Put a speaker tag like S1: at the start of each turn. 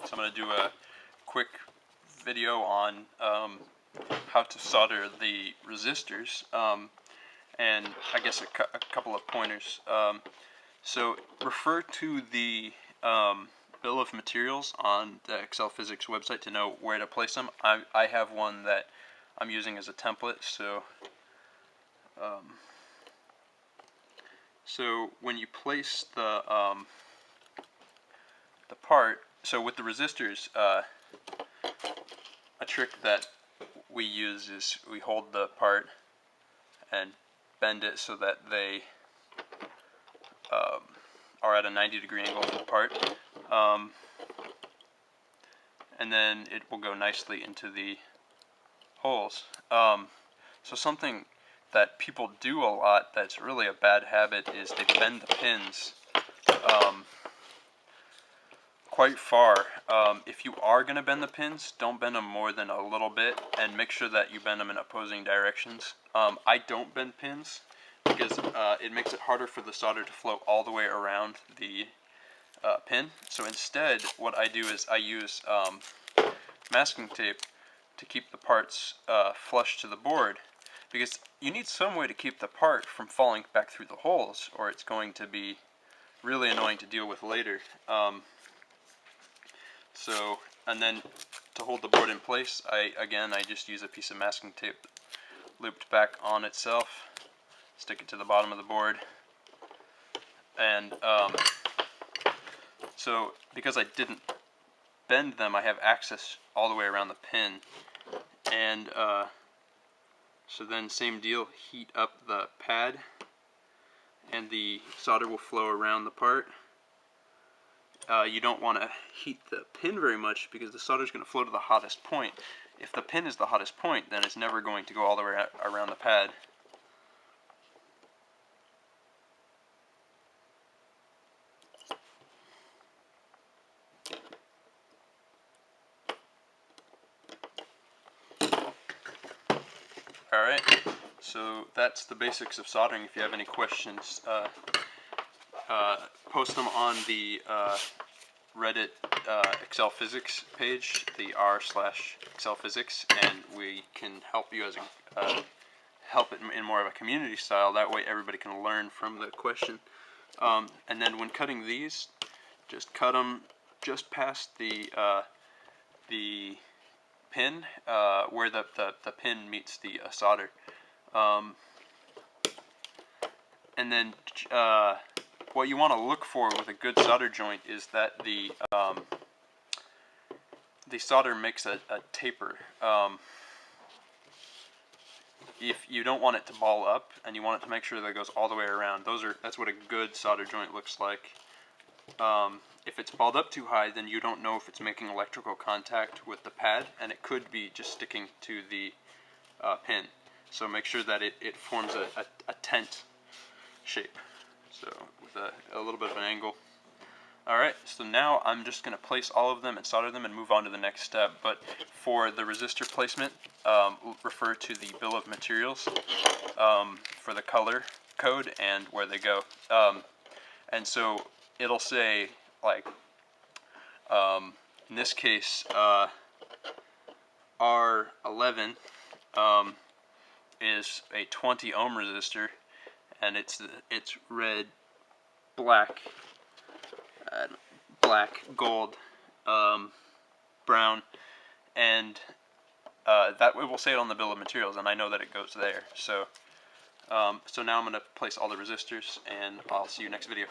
S1: So I'm going to do a quick video on how to solder the resistors, and I guess a couple of pointers. So refer to the bill of materials on the Excel Physics website to know where to place them. I have one that I'm using as a template, so when you place the part, so with the resistors, a trick that we use is we hold the part and bend it so that they are at a 90-degree angle to the part, and then it will go nicely into the holes. So something that people do a lot that's really a bad habit is they bend the pins quite far. If you are going to bend the pins, don't bend them more than a little bit, and make sure that you bend them in opposing directions. I don't bend pins because it makes it harder for the solder to flow all the way around the pin. So instead, what I do is I use masking tape to keep the parts flush to the board, because you need some way to keep the part from falling back through the holes, or it's going to be really annoying to deal with later. And then to hold the board in place, I just use a piece of masking tape looped back on itself, stick it to the bottom of the board, and so because I didn't bend them, I have access all the way around the pin, and so then same deal, heat up the pad and the solder will flow around the part. You don't want to heat the pin very much because the solder is going to flow to the hottest point. If the pin is the hottest point, then it's never going to go all the way around the pad. Alright, so that's the basics of soldering. If you have any questions, post them on the Reddit Excel Physics page, the r/Excel Physics, and we can help you as help it in more of a community style. That way everybody can learn from the question. And then when cutting these, just cut them just past the pin, where the pin meets the solder. And then what you want to look for with a good solder joint is that the solder makes a taper. If you don't want it to ball up and you want it to make sure that it goes all the way around, that's what a good solder joint looks like. If it's balled up too high, then you don't know if it's making electrical contact with the pad, and it could be just sticking to the pin. So make sure that it forms a tent shape, so with a little bit of an angle. Alright, so now I'm just going to place all of them and solder them and move on to the next step. But for the resistor placement, refer to the bill of materials for the color code and where they go. And so it'll say, like, in this case, R11 is a 20 ohm resistor, and it's red, black, gold, brown, and that it will say it on the bill of materials, and I know that it goes there. So now I'm going to place all the resistors, and I'll see you next video.